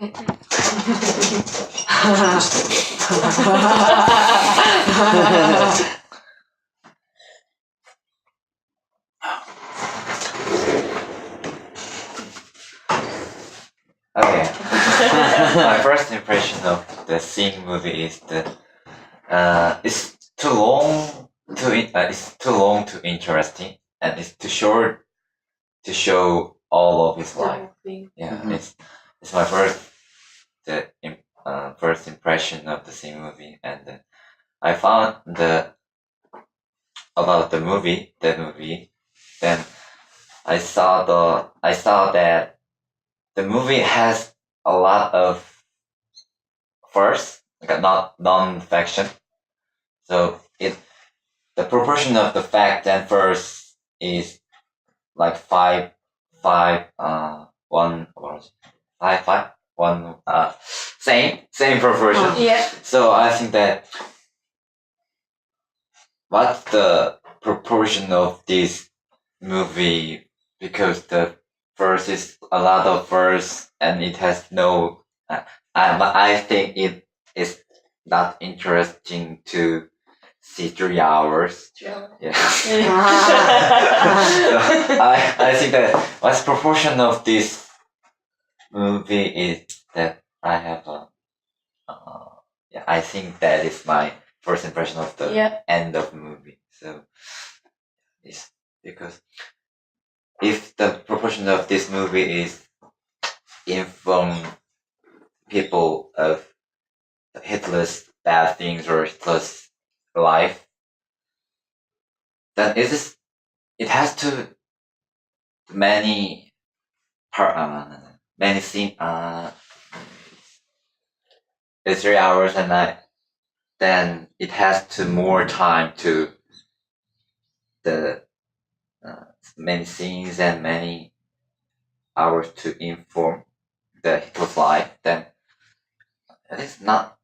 Okay. My first impression of the Sing movie is that it's too long to interesting, and it's too short to show all of his life. Yeah, it's my first impression of the Sing movie, and I found about the movie, then I saw that the movie has a lot of verse, like not non-fiction. So the proportion of the fact and verse is like five, one, or five, one, same proportion. Yeah. So I think that what's the proportion of this movie, because the verse is a lot of verse and it has no. I think it is not interesting to see 3 hours. Yeah. So I think that what's proportion of this movie is that I have I think that is my first impression of the end of the movie. So it's because if the proportion of this movie is inform people of Hitler's bad things or Hitler's life, then it has to many scene it's 3 hours, and then it has to more time to the many scenes and many hours to inform the Hitler's life. Then it is not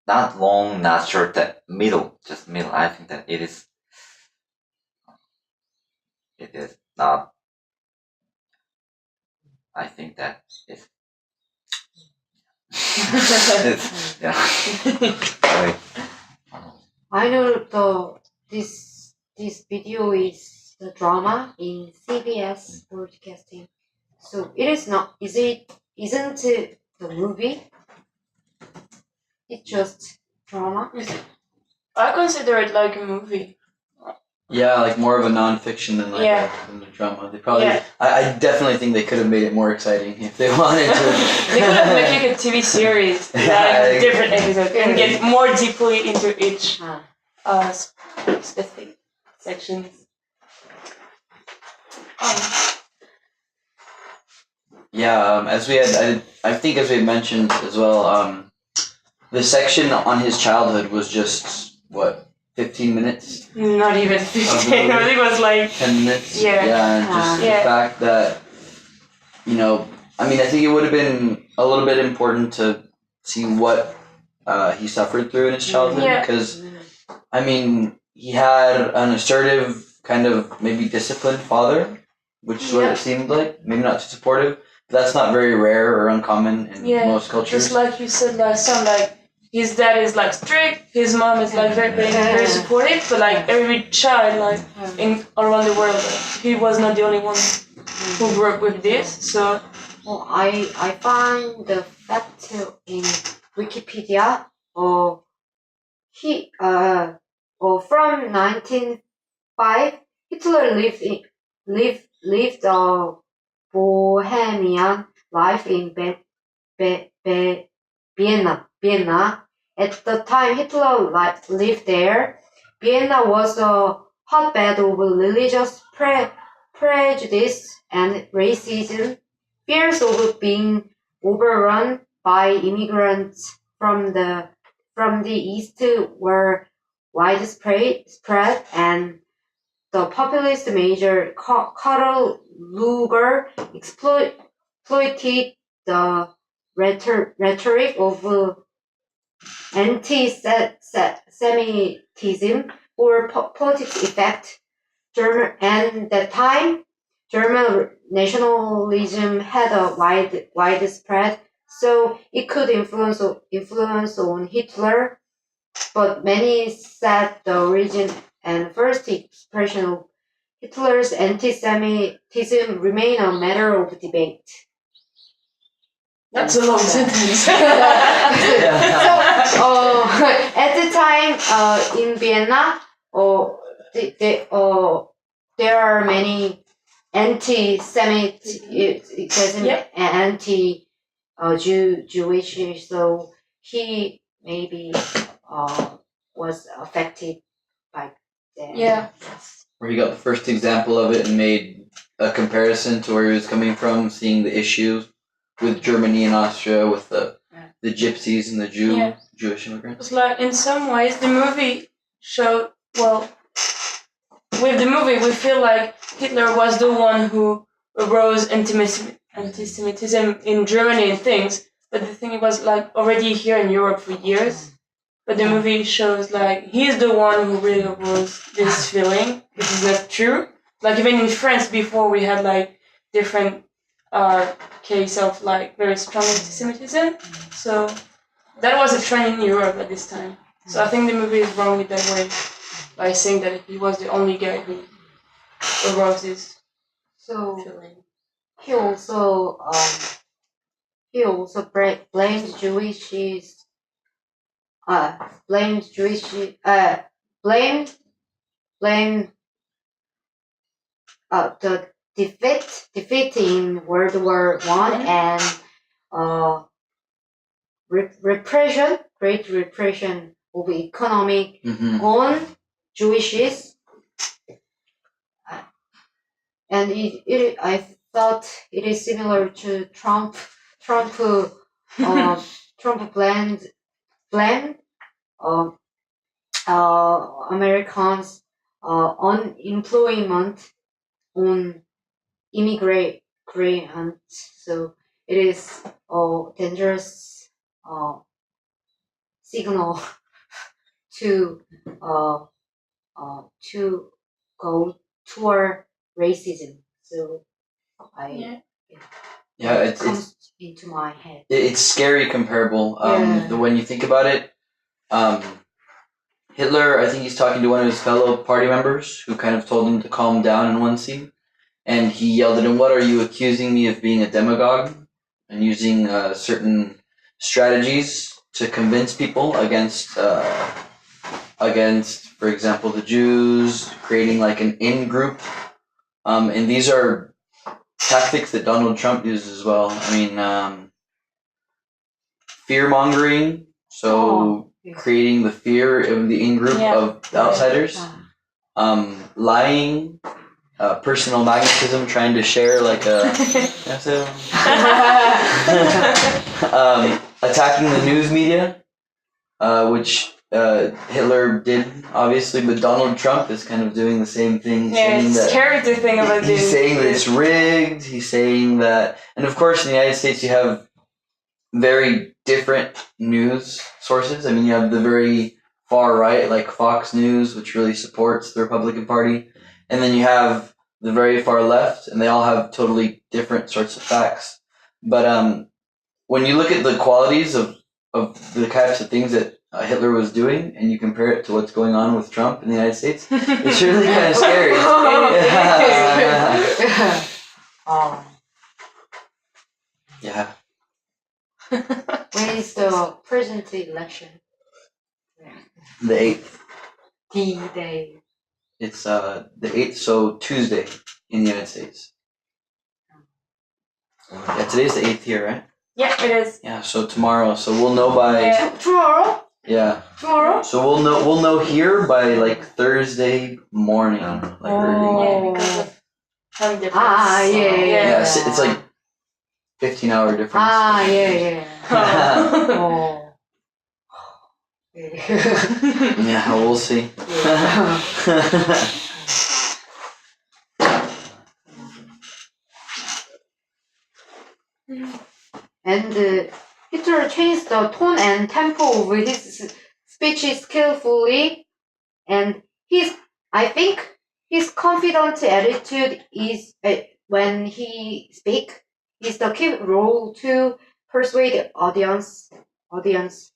long, not short, that middle, just middle. I think that it is not. I think that it's I know this video is the drama in CBS broadcasting. So it is not. Isn't it the movie? It's just drama. I consider it like a movie. Yeah, like more of a non-fiction than than a drama. They probably. Yeah. I definitely think they could have made it more exciting if they wanted to. They could have made like a TV series, like different episodes, and get more deeply into each specific sections. Yeah, as we had, I think as we had mentioned as well, the section on his childhood was just, 15 minutes? Not even 15, I think it was like 10 minutes. Yeah. Yeah, and just the fact that, I think it would have been a little bit important to see what he suffered through in his childhood, because, he had an assertive, kind of maybe disciplined father, which is what it seemed like, maybe not too supportive. That's not very rare or uncommon in most cultures. Just like you said last time, like his dad is like strict, his mom is like very supportive, but like every child like around the world, he was not the only one who grew up with this. So I find the fact in Wikipedia from 1905 Hitler lived a bohemian life in Vienna. At the time Hitler lived there, Vienna was a hotbed of religious prejudice and racism. Fears of being overrun by immigrants from the east were widespread, and the populist major Karl Lueger exploited the rhetoric of anti-Semitism for politics effect. And that time, German nationalism had a widespread, so it could influence on Hitler. But many said the origin and first expression of Hitler's anti-Semitism remain a matter of debate. That's a long sentence. So, at the time, in Vienna, there are many anti-Semitism and anti-Jewish. So he maybe was affected by that. Yeah. Where he got the first example of it and made a comparison to where he was coming from, seeing the issues with Germany and Austria, with the gypsies and the Jewish immigrants. It's like, in some ways, the movie showed, well, with the movie, we feel like Hitler was the one who arose anti-Semitism in Germany and things, but the thing was like already here in Europe for years. But the movie shows like he's the one who really arose this feeling, which is not true. Like even in France before, we had like different case of like very strong anti-Semitism. So that was a trend in Europe at this time. So I think the movie is wrong in that way by saying that he was the only guy who arose this feeling. He also blamed the defeat in World War I and great repression of economic on Jewishes. And I thought it is similar to Trump blamed Americans unemployment on immigrants. So it is a dangerous signal to go toward racism. So it comes into my head. It's scary comparable. When you think about it, Hitler, I think he's talking to one of his fellow party members who kind of told him to calm down in one scene. And he yelled at him, "What are you accusing me of being a demagogue?" And using certain strategies to convince people against, for example, the Jews, creating like an in-group. And these are tactics that Donald Trump uses as well. I mean, fear-mongering, creating the fear of the in-group of the outsiders. Lying, personal magnetism, trying to share like a... attacking the news media, which Hitler did, obviously, but Donald Trump is kind of doing the same thing. It's scary to think about this. He's saying that it's rigged, he's saying that... And of course, in the United States, you have very different news sources. I mean, you have the very far right, like Fox News, which really supports the Republican Party. And then you have the very far left, and they all have totally different sorts of facts. But when you look at the qualities of the types of things that Hitler was doing, and you compare it to what's going on with Trump in the United States, it's really kind of scary. Yeah. When is the present election? The 8th. D-Day. It's the 8th, so Tuesday in the United States. Yeah, today's the 8th here, right? Yeah, it is. Yeah, so tomorrow. So we'll know by... Tomorrow? Yeah. Tomorrow? So we'll know here by like Thursday morning. Like early. Yeah, because of time difference. Yeah, it's like 15-hour difference. Yeah, we'll see. And Hitler changed the tone and tempo of his speeches skillfully, and I think his confident attitude is when he speak, is the key role to persuade the audience.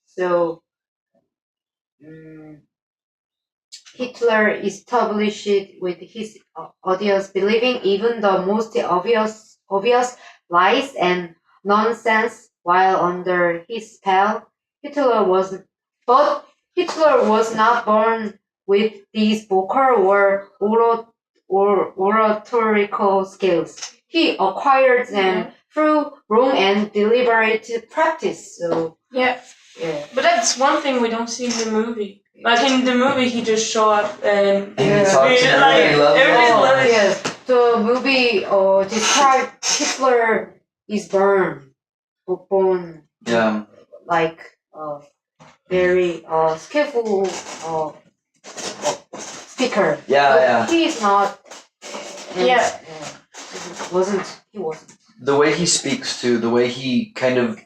So Hitler established with his audience believing even the most obvious lies and nonsense while under his spell. But Hitler was not born with these vocal or oratorical skills. He acquired them through long and deliberate practice. So Yeah. yeah. But that's one thing we don't see in the movie. Like in the movie, he just show up and And he talks to everybody, loves everybody him. loves him. Yes, the movie described Hitler is born Yeah. like very skillful speaker. Yeah, But yeah. he is not. Yeah. He wasn't. The way he speaks too, the way he kind of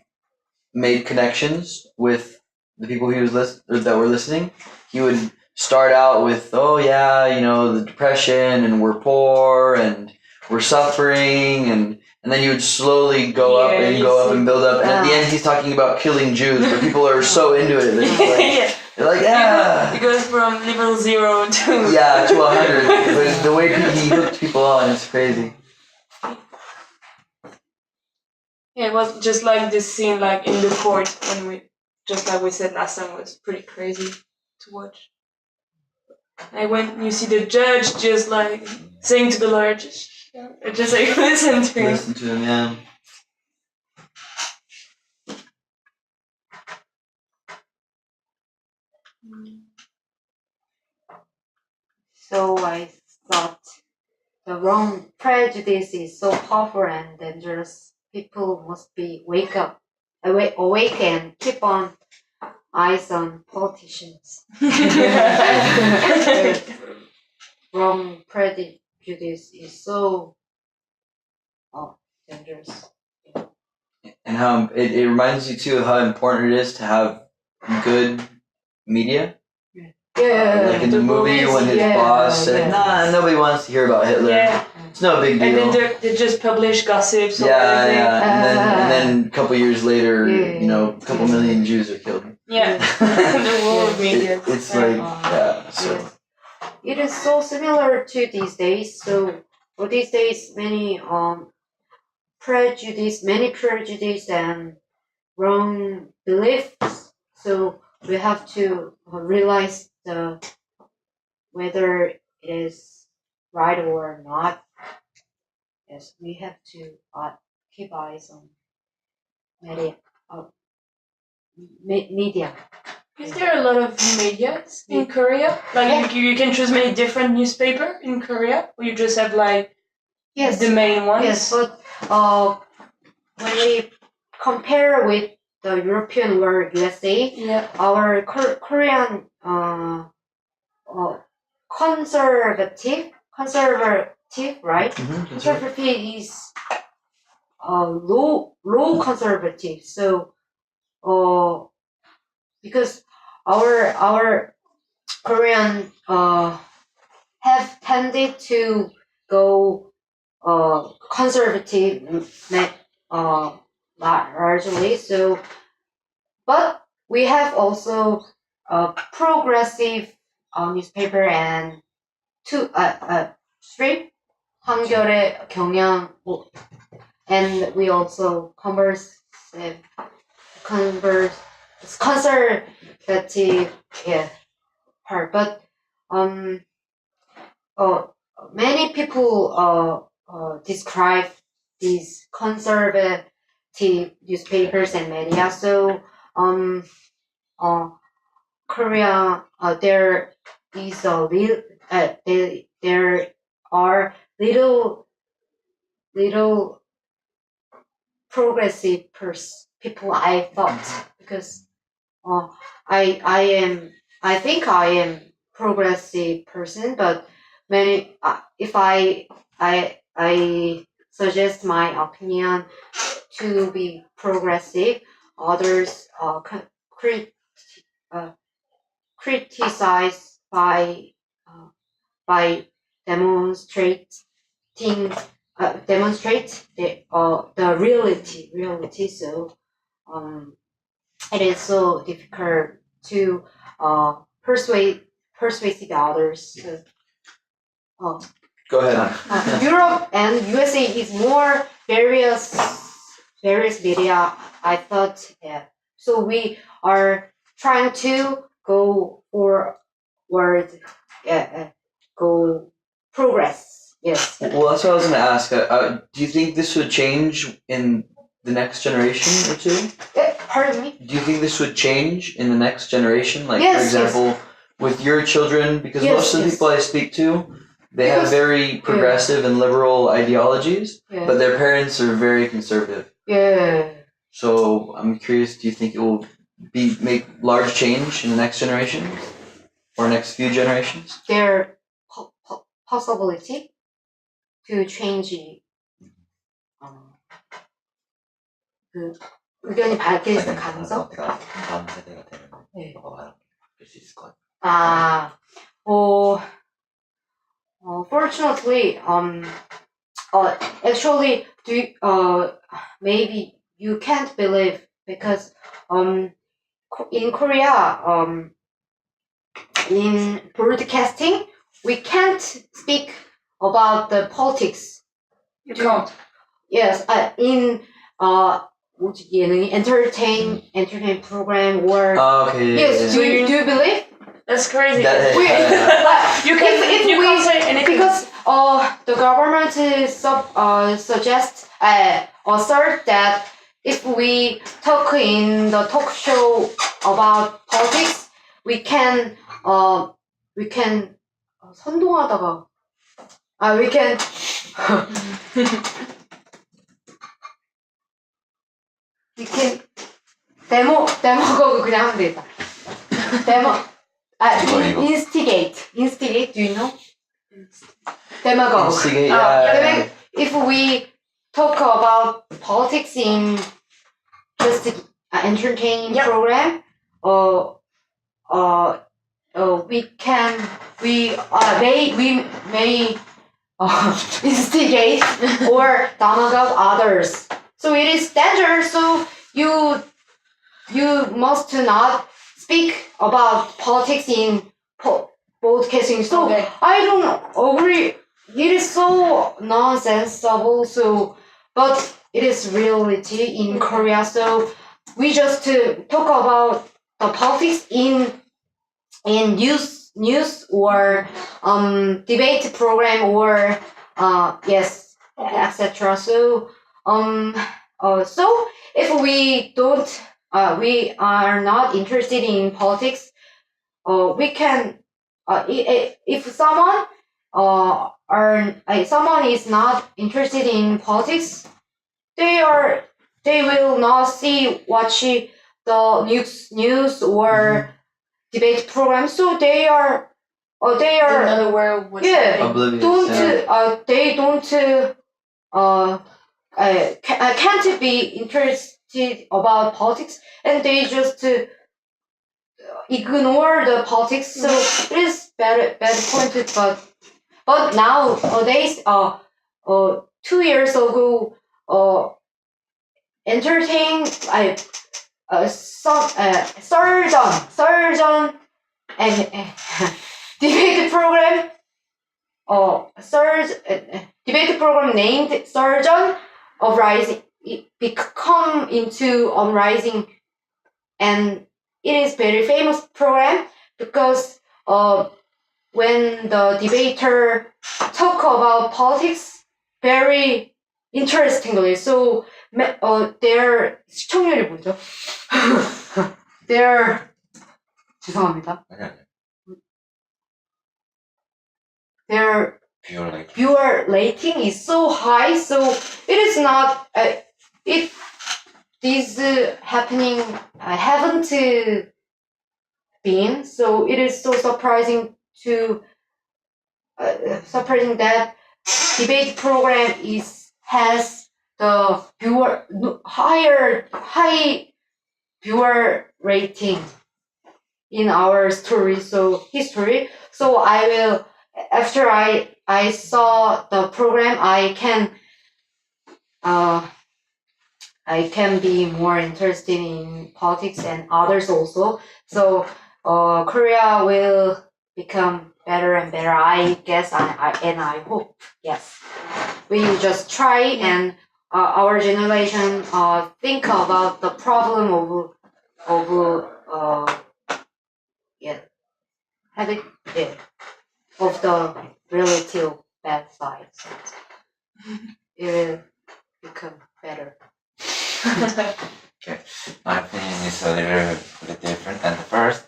made connections with the people he was that were listening. He would start out with, "Oh yeah, you know, the depression, and we're poor, and we're suffering," and then he would slowly go up Yeah, and you go up see. and build up, and at the end he's talking about killing Jews, but people are so into it that it's like, Yeah. they're like, "Yeah." It goes from level 0 to Yeah, to 100. But the way he hooked people on is crazy. Yeah, it was just like this scene, like in the court just like we said last time, was pretty crazy to watch. Like when you see the judge just like saying to the lawyer, just like listen to him. Listen to him, yeah. So I thought the wrong prejudice is so powerful and dangerous. People must be awake and keep on eyes on politicians. Wrong prejudice is so dangerous. And how it reminds you too of how important it is to have good media. Like in the movie when his boss said, "Nah, nobody wants to hear about Hitler. Yeah. It's no big And deal." then they just publish gossips or Yeah, everything. yeah. And then a couple years later, Yeah. you know, a couple million Jews are killed. Yeah. The world media. It's like, yeah. So It is so similar to these days. So for these days, many prejudice and wrong beliefs. So we have to realize whether it is right or not. Yes, we have to keep eyes on media. Media. Is there a lot of medias in Korea? Like you can choose many different newspaper in Korea, or you just have like the main ones? Yes, but when we compare with the European or USA, our Korean conservative, right? Conservative is low conservative. So because our Korean have tended to go conservative largely. So, but we have also progressive newspaper and three 한겨레 경향 and we also conservative part, but many people describe these conservative newspapers and media. So Korea there is a there are little progressive people, I thought, because I think I am progressive person, but many if I suggest my opinion to be progressive, others criticize by demonstrating demonstrate the reality. So it is so difficult to persuade the others. Go ahead. Europe and USA is more various media. I thought, yeah. So we are trying to go forward, go progress. Yes. Well, that's what I was going to ask. Do you think this would change in the next generation or two? Pardon me? Do you think this would change in the next generation? Like, Yes, for example, with your children, because Yes, most of the yes. people I speak to, they have Because- very progressive and liberal ideologies, Yeah. but their parents are very conservative. Yeah. So I'm curious, do you think it will make large change in the next generation or next few generations? Their possibility to change 그 의견이 바뀔 가능성? 다음 세대가 되면 네. 바뀔 수 있을 것 같아요. Fortunately, actually, maybe you can't believe because in Korea, in broadcasting, we can't speak about the politics. You can't. Yes, in 뭐지, 예능이 entertain program or Okay. yes, do you believe? That's crazy. That- We, You can if you we can't say anything. because the government suggests assert that if we talk in the talk show about politics, we can 선동하다가 we can we can 데모고 그냥 하면 되겠다. 이거. instigate do you know? demagogue. Instigate, Yeah. If we talk about politics in just entertaining Yep. program, we may instigate or demagogue others. So it is dangerous. So you must not speak about politics in broadcasting. So Okay. I don't agree. It is so nonsense also, but it is reality in Korea. So we just talk about the politics in news or debate program or yes, etc. So so if we don't we are not interested in politics, we can if someone someone is not interested in politics, they will not watch the news or debate program. So they are They're not aware of what's Yeah. happening. Oblivious. Yeah. they don't can't be interested about politics, and they just ignore the politics. So it is bad point. But nowadays 2 years ago entertain surgeon and debate program debate program named Surgeon Uprising. It become into Uprising, and it is very famous program because when the debater talk about politics very interestingly. So their 시청률이 뭐죠? their 죄송합니다. 아니 아니. Their Viewer like. viewer rating is so high, so it is not if this happening haven't been, so it is so surprising that debate program has the high viewer rating in our history. So I will, after I saw the program, I can I can be more interested in politics and others also. So Korea will become better and better. I guess I hope. Yes, we just try and our generation think about the problem of yeah having of the relative bad side. So it will become better. Okay, my opinion is a little bit different. And first,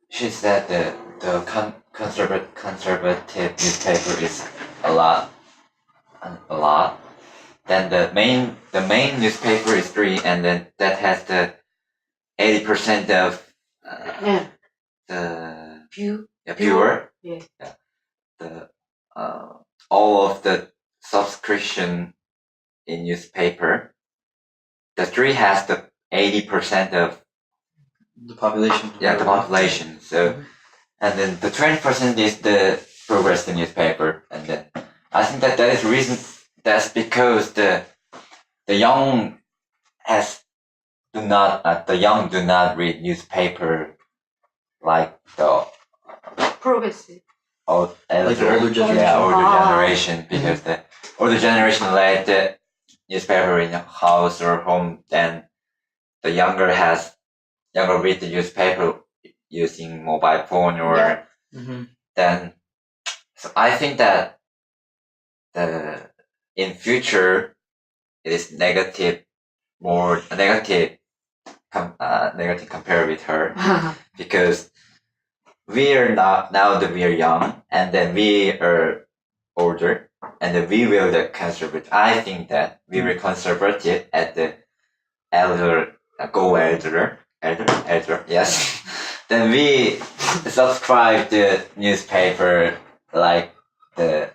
she said the conservative newspaper is a lot. Then the main newspaper is 3, and then that has the 80% of Yeah. the Pure. pure. Yeah. The all of the subscription in newspaper. The 3 has the 80% of The population. the population. So, and then the 20% is the progressive newspaper, and then I think that is reason. That's because the young the young do not read newspaper like the Progressive. older generation. Yeah, older generation, because the older generation let the newspaper in the house or home, then the younger read the newspaper using mobile phone or then. So I think that in future it is negative compared with her, because we are not now that we are young, and then we are older, and then we will the conservative. I think that we were conservative at the elder, yes. Then we subscribe the newspaper like the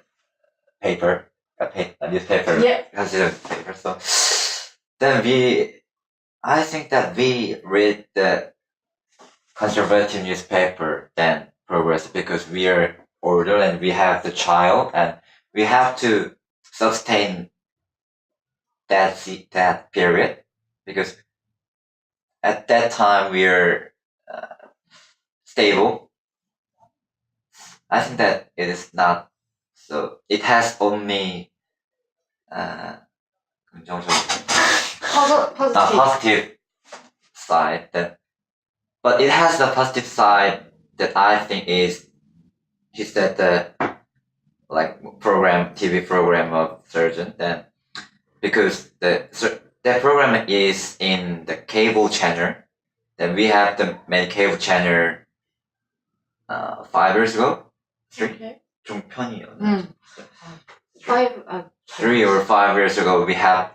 paper, a newspaper, Yeah. considered paper. So then I think that we read the conservative newspaper than progressive, because we are older and we have the child, and we have to sustain that period, because at that time we are stable. I think that it is not so. It has only positive side, but it has the positive side that I think is that the TV program of surgeon, then because that program is in the cable channel. Then we have the many cable channel 5 years ago. 3? Okay. 종편이요. 5. 3 or 5 years ago, we have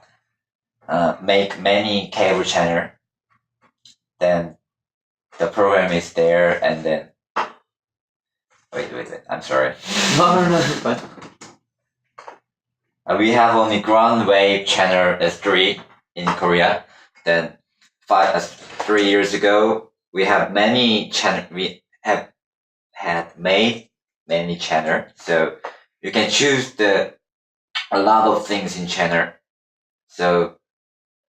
make many cable channel. Then the program is there, and then wait. I'm sorry. No, fine. We have only ground wave channel S3 in Korea. Then 3 years ago, we have many channel. We have had made many channel, so you can choose a lot of things in channel. So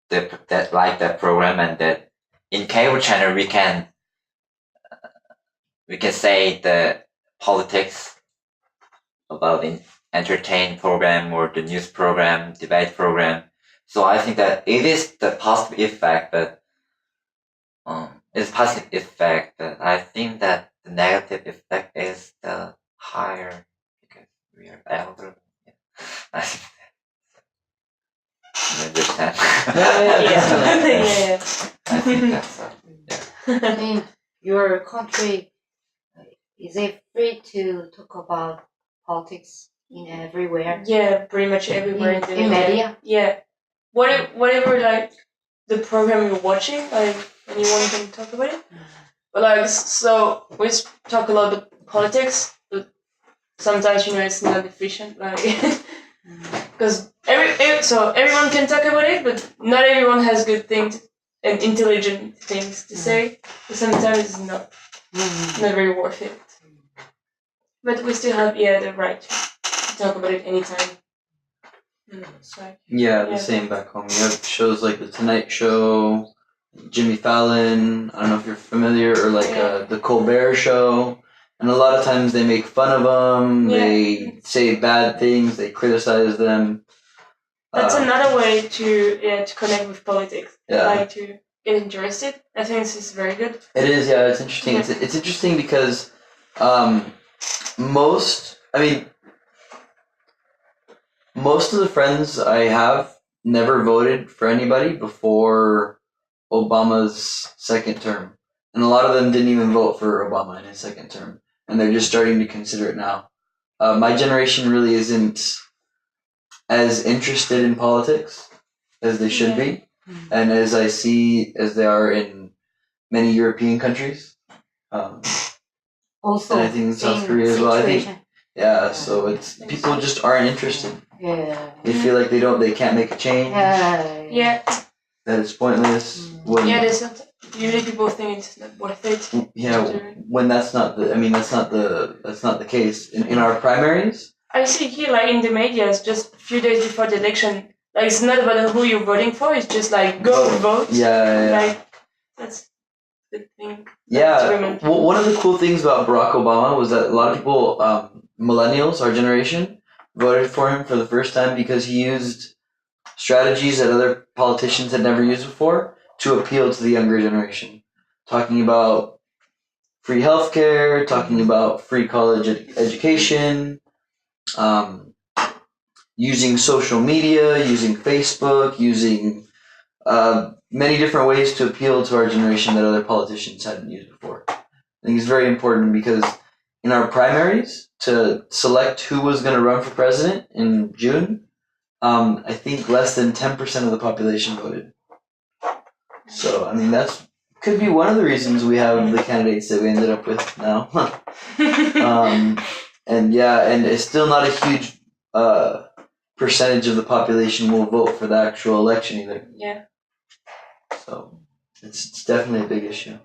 that program, and that in cable channel we can say the politics about entertain program or the news program, debate program. So I think that it is the positive effect, but it's positive effect. But I think that the negative effect is the higher, because we are elder. Yeah. I think you understand? Yeah. I think that's In your country, is it free to talk about politics in everywhere? Yeah, pretty much everywhere in the media. Yeah, whatever like the program you're watching, like anyone can talk about it. But like, so we talk a lot about politics, but sometimes it's not efficient, like because everyone can talk about it, but not everyone has good things and intelligent things to say. So sometimes it's not very worth it. But we still have the right to talk about it anytime. It's like, Yeah, the Yeah. same back home. You have shows like The Tonight Show, Jimmy Fallon. I don't know if you're familiar, or like Yeah. The Colbert Show. And a lot of times they make fun of them. Yeah. They say bad things. They criticize them. that's Uh, another way to connect with politics. Yeah. Like to get interested. I think this is very good. It is, yeah. It's interesting. Yeah. It's interesting because most of the friends I have never voted for anybody before Obama's second term, and a lot of them didn't even vote for Obama in his second term, and they're just starting to consider it now. My generation really isn't as interested in politics as they should Yeah. be, and as they are in many European countries. Also, And I think in South same Korea as well. I think, situation. yeah. So it's people just aren't interested. Yeah. They feel like they can't make a change. Yeah. That it's pointless. When, Yeah, there's not, usually people think it's not worth it. yeah, when that's not the case in our primaries. I see here, like in the media, just a few days before the election, like it's not about who you're voting for. It's just like go and vote. Yeah. Like that's the thing. Yeah. Women. Well, one of the cool things about Barack Obama was that a lot of people, millennials, our generation, voted for him for the first time because he used strategies that other politicians had never used before to appeal to the younger generation. Talking about free healthcare, talking about free college education, using social media, using Facebook, using many different ways to appeal to our generation that other politicians hadn't used before. I think it's very important because in our primaries, to select who was going to run for president in June, I think less than 10% of the population voted. So, I mean, that's could be one of the reasons we have the candidates that we ended up with now. And it's still not a huge percentage of the population will vote for the actual election either. Yeah. So, it's definitely a big issue.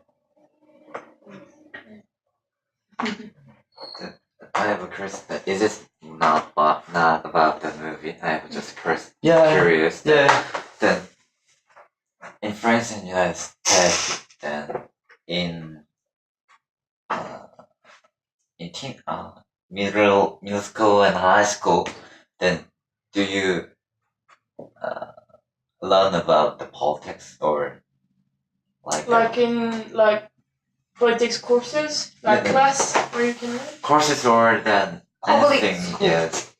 I have a question. Is it not about the movie? I have just Yeah. curious. Yeah. Then in France and United States, then in middle school and high school, then do you learn about the politics or like in like politics courses, like Yeah. class where you can learn. courses or then Public anything? school. Yes.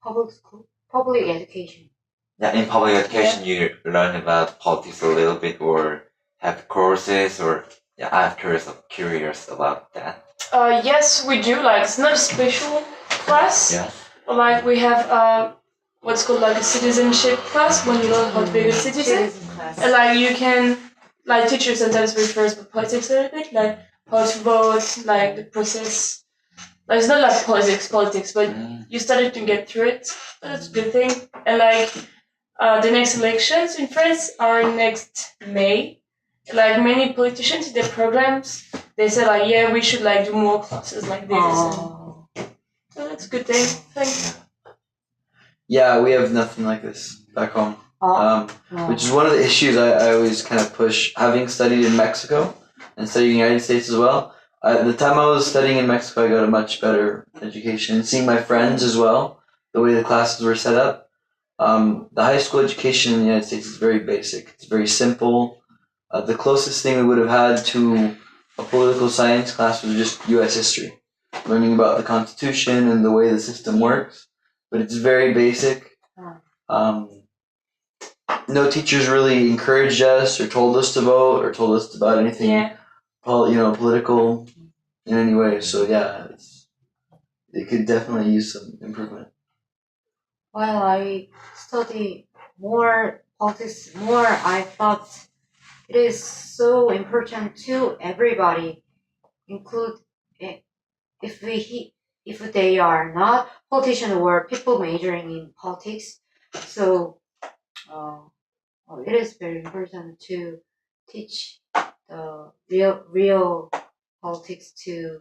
Public school, public education. Yeah, in public education, you learn about politics a little bit, or have courses, or I'm curious about that. Yes, we do. Like it's not a special class. Yeah. But, like we have what's called like a citizenship class when you learn how to be a good citizen. class. And like you can like teacher sometimes refers to politics a little bit, like how to vote, like the process. Like it's not like politics, but you started to get through it. So that's a good thing. And like the next elections in France are next May. Like many politicians in their programs, they say like, yeah, we should like do more classes like this. Oh. So that's a good thing. I think. Yeah, we have nothing like this back home. Oh. Which is one of the issues I always kind of push. Having studied in Mexico and studied in the United States as well, the time I was studying in Mexico, I got a much better education. And seeing my friends as well, the way the classes were set up, the high school education in the United States is very basic. It's very simple. The closest thing we would have had to a political science class was just U.S. history, learning about the Constitution and the way the system works. But it's very basic. No teachers really encouraged us or told us to vote or told us about anything, Yeah. Political in any way. So yeah, it could definitely use some improvement. While I study more politics, I thought it is so important to everybody, include if they are not politicians or people majoring in politics. So it is very important to teach the real politics to